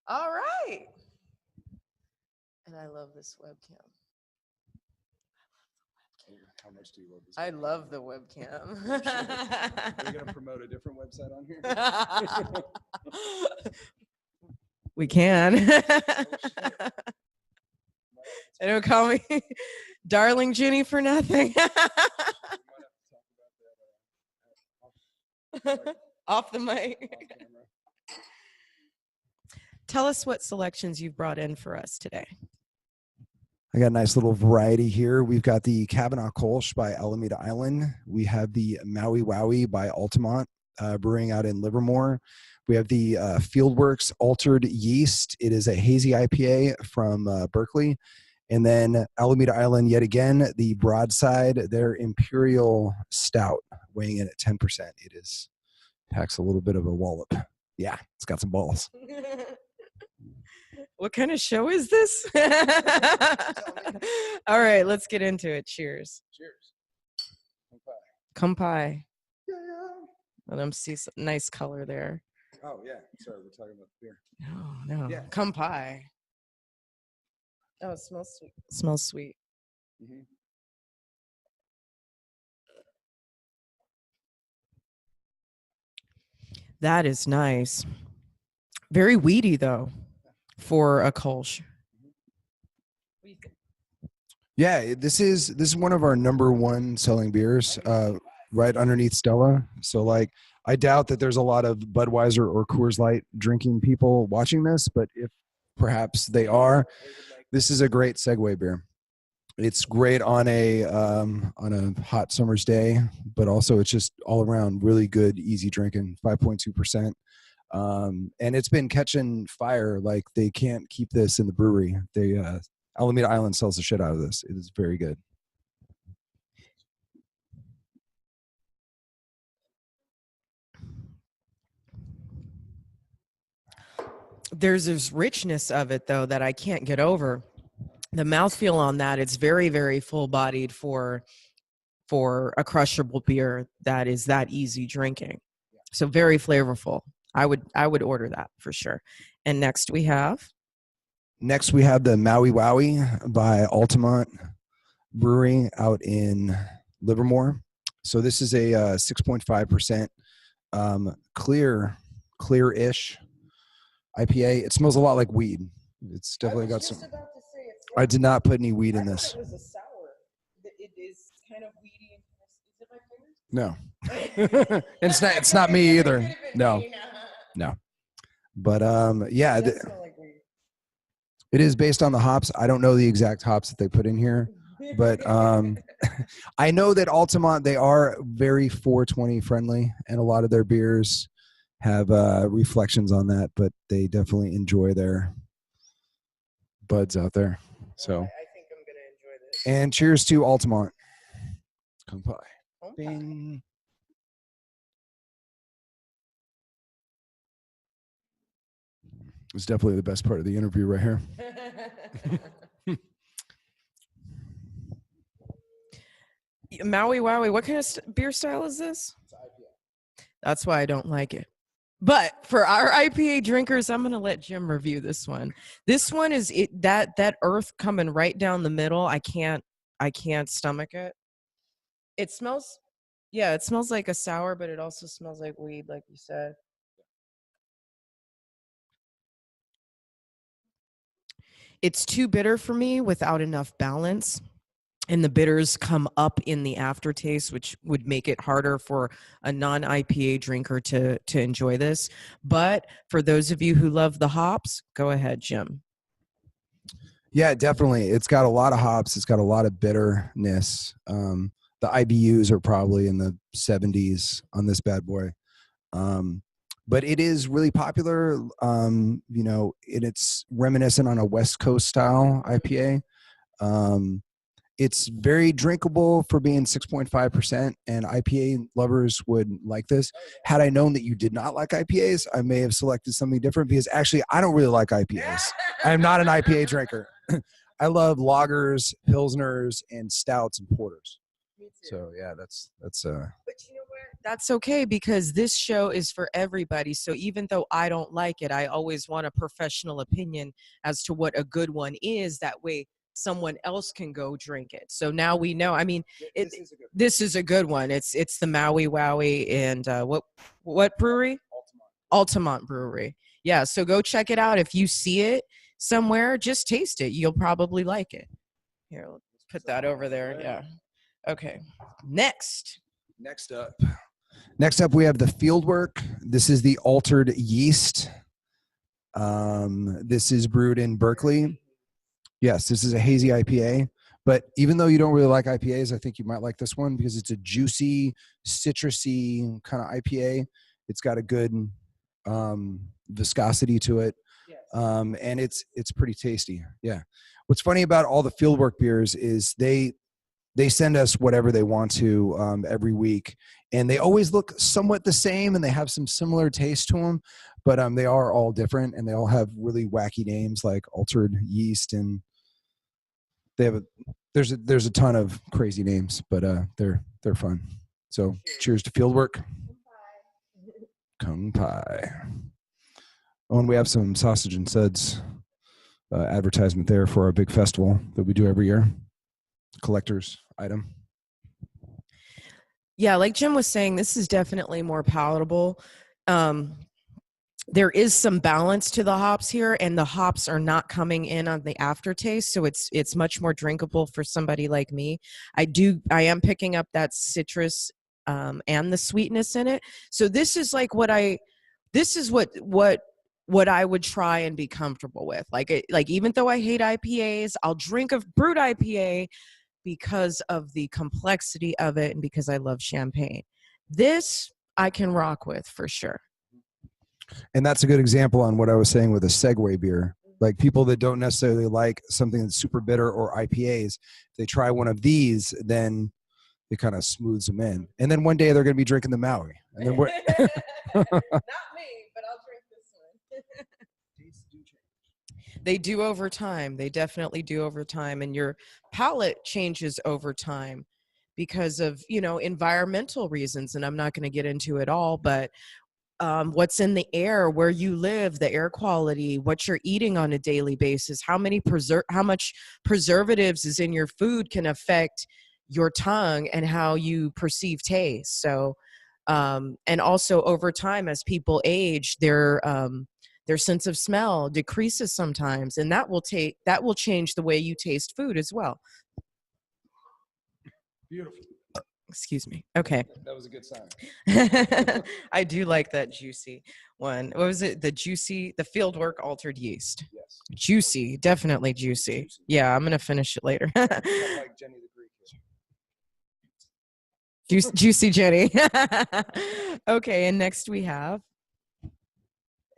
All right. And I love this webcam. How much do you love this? I love the webcam. Are you going to promote a different website on here? We can. They don't call me Darling Jenny for nothing. Off the mic. Tell us what selections you've brought in for us today. I got a nice little variety here. We've got the Kavanaugh Kolsch by Alameda Island. We have the Maui Wowie by Altamont Brewing out in Livermore. We have the Fieldworks Altered Yeast. It is a hazy IPA from Berkeley. And then Alameda Island, yet again, the Broadside, their Imperial Stout, weighing in at 10%. It packs a little bit of a wallop. Yeah, it's got some balls. What kind of show is this? All right, let's get into it. Cheers. Cheers. Kampai. Yeah. Let them see some nice color there. Oh, yeah. Sorry, we're talking about the beer. No. Yeah. Kampai. Oh, it smells sweet. It smells sweet. Mm-hmm. That is nice. Very weedy, though, for a Kolsch. Yeah, this is one of our #1 selling beers, right underneath Stella. So, like, I doubt that there's a lot of Budweiser or Coors Light drinking people watching this, but if perhaps they are, this is a great Segway beer. It's great on a hot summer's day, but also it's just all around really good, easy drinking. 5.2%. And it's been catching fire. Like, they can't keep this in the brewery. Alameda Island sells the shit out of this. It is very good. There's this richness of it, though, that I can't get over. The mouthfeel on that, it's very, very full-bodied for a crushable beer that is that easy drinking. So very flavorful. I would order that for sure. And next we have the Maui Wowie by Altamont Brewery out in Livermore. So this is a 6.5% clear-ish IPA. It smells a lot like weed. It's definitely got some. I did not put any weed in this. It was a sour. It is kind of weedy. Is it No. my fingers? It's not me either. No. But yeah, it is based on the hops. I don't know the exact hops that they put in here, but I know that Altamont, they are very 420 friendly, and a lot of their beers have reflections on that, but they definitely enjoy their buds out there. So I think I'm gonna enjoy this. And cheers to Altamont. Kampai. Bing. It's definitely the best part of the interview right here. Maui Wowie, what kind of beer style is this? It's IPA. That's why I don't like it. But for our IPA drinkers, I'm going to let Jym review this one. This one is that earth coming right down the middle. I can't stomach it. It smells like a sour, but it also smells like weed, like you said. It's too bitter for me without enough balance. And the bitters come up in the aftertaste, which would make it harder for a non-IPA drinker to enjoy this. But for those of you who love the hops, go ahead, Jym. Yeah, definitely. It's got a lot of hops. It's got a lot of bitterness. The IBUs are probably in the 70s on this bad boy. But it is really popular. It's reminiscent on a West Coast style IPA. It's very drinkable for being 6.5%, and IPA lovers would like this. Had I known that you did not like IPAs, I may have selected something different, because actually I don't really like IPAs. I am not an IPA drinker. I love lagers, pilsners, and stouts and porters. Me too. So yeah, that's. But you know what? That's okay, because this show is for everybody. So even though I don't like it, I always want a professional opinion as to what a good one is. That way someone else can go drink it. So now we know. I mean, this is a good one. It's the Maui Wowie, and what brewery? Altamont Brewery. Yeah, so go check it out. If you see it somewhere, just taste it. You'll probably like it. Here, let's put that over there. Yeah. Okay. Next up, we have the Fieldwork. This is the altered yeast. This is brewed in Berkeley. Yes, this is a hazy IPA. But even though you don't really like IPAs, I think you might like this one because it's a juicy, citrusy kind of IPA. It's got a good viscosity to it, and it's pretty tasty. Yeah. What's funny about all the Fieldwork beers is they send us whatever they want to every week, and they always look somewhat the same, and they have some similar taste to them, but they are all different, and they all have really wacky names like altered yeast, and they have there's a ton of crazy names, but they're fun. So cheers to Fieldwork. Kung Pie. Oh, and we have some Sausage and Suds advertisement there for our big festival that we do every year. Collector's item. Yeah, like Jim was saying, this is definitely more palatable. There is some balance to the hops here, and the hops are not coming in on the aftertaste, so it's much more drinkable for somebody like me. I am picking up that citrus and the sweetness in it. So this is like what I would try and be comfortable with. Like even though I hate IPAs, I'll drink a brewed IPA because of the complexity of it and because I love champagne. This I can rock with for sure. And that's a good example on what I was saying with a segway beer. Like people that don't necessarily like something that's super bitter or IPAs, if they try one of these, then it kind of smooths them in. And then one day they're going to be drinking the Maui. And then Not me, but I'll drink this one. They do over time. They definitely do over time. And your palate changes over time because of, environmental reasons. And I'm not going to get into it all, but what's in the air, where you live, the air quality, what you're eating on a daily basis, how much preservatives is in your food can affect your tongue and how you perceive taste. So, and also over time, as people age, their sense of smell decreases sometimes, and that will change the way you taste food as well. Beautiful. Excuse me. Okay. That was a good sign. I do like that juicy one. What was it? The Fieldwork altered yeast. Yes. Juicy. Definitely juicy. Yeah, I'm going to finish it later. Like Jenny the Greek. Juicy Jenny. Okay, and next we have.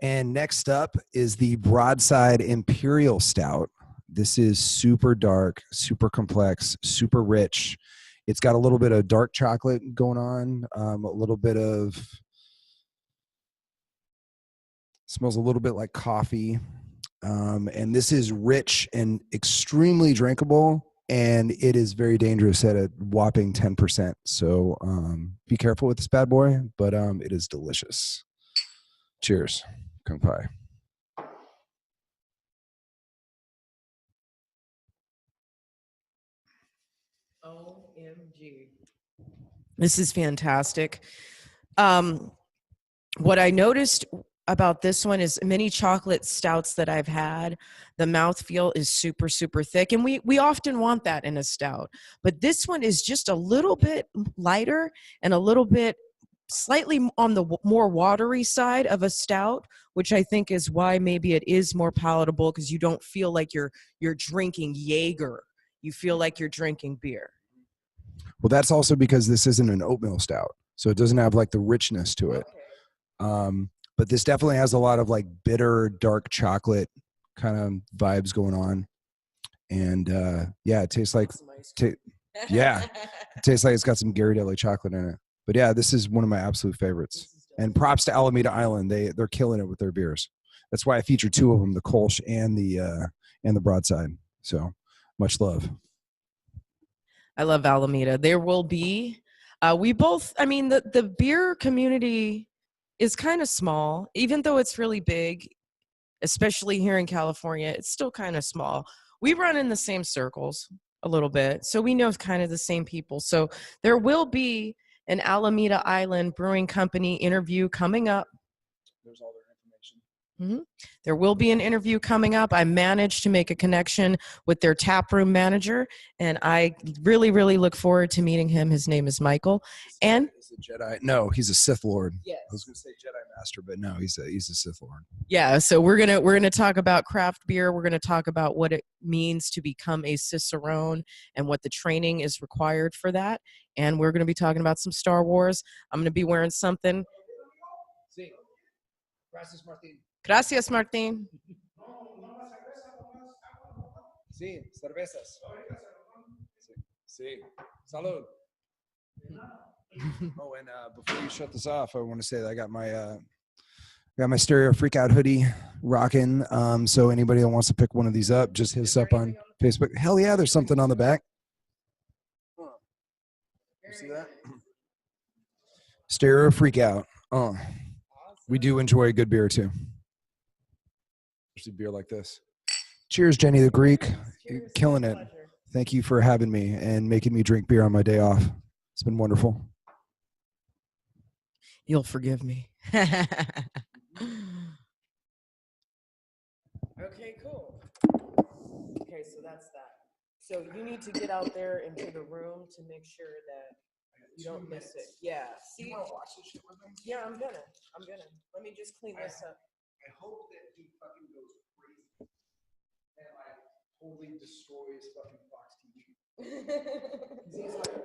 And next up is the Broadside Imperial Stout. This is super dark, super complex, super rich. It's got a little bit of dark chocolate going on, a little bit of, smells a little bit like coffee. And this is rich and extremely drinkable, and it is very dangerous at a whopping 10%. So be careful with this bad boy, but it is delicious. Cheers. Kung Pie. OMG. This is fantastic. What I noticed about this one is many chocolate stouts that I've had, the mouthfeel is super, super thick. And we often want that in a stout. But this one is just a little bit lighter and a little bit slightly on the more watery side of a stout, which I think is why maybe it is more palatable, because you don't feel like you're drinking Jaeger. You feel like you're drinking beer. Well, that's also because this isn't an oatmeal stout, so it doesn't have like the richness to it. Okay. But this definitely has a lot of like bitter, dark chocolate kind of vibes going on. And yeah, it tastes like, yeah, it tastes like it's got some Ghirardelli chocolate in it. But yeah, this is one of my absolute favorites. And props to Alameda Island. They're killing it with their beers. That's why I feature two of them, the Kolsch and the Broadside. So much love. I love Alameda. There will be We both, I mean, the beer community is kind of small, even though it's really big, especially here in California, it's still kind of small. We run in the same circles a little bit, so we know kind of the same people. So there will be an Alameda Island Brewing Company interview coming up. There's all their information. There will be an interview coming up. I managed to make a connection with their taproom manager, and I really, really look forward to meeting him. His name is Michael. And he's a Jedi. No, he's a Sith Lord. Yes. I was going to say Jedi Master, but no, he's a Sith Lord. Yeah, so we're gonna talk about craft beer. We're gonna talk about what it means to become a Cicerone and what the training is required for that. And we're gonna be talking about some Star Wars. I'm gonna be wearing something. Sí. Gracias, Martín. Gracias, Martín. Sí, cervezas. Sí. Salud. Oh, and before you shut this off, I want to say that I got my Stereo Freakout hoodie rocking. So anybody that wants to pick one of these up, just hit us up on Facebook. Hell yeah, there's something on the back. You see that? Stereo Freakout. We do enjoy a good beer too. Especially beer like this. Cheers, Jenny the Greek. You're killing it. Thank you for having me and making me drink beer on my day off. It's been wonderful. You'll forgive me. Okay, cool. Okay, so that's that. So you need to get out there into the room to make sure that you don't miss it. Yeah. See? You want to watch this shit with me? Yeah, I'm gonna. Let me just clean this up. I hope that he fucking goes crazy and like totally destroys fucking Fox TV. He's like,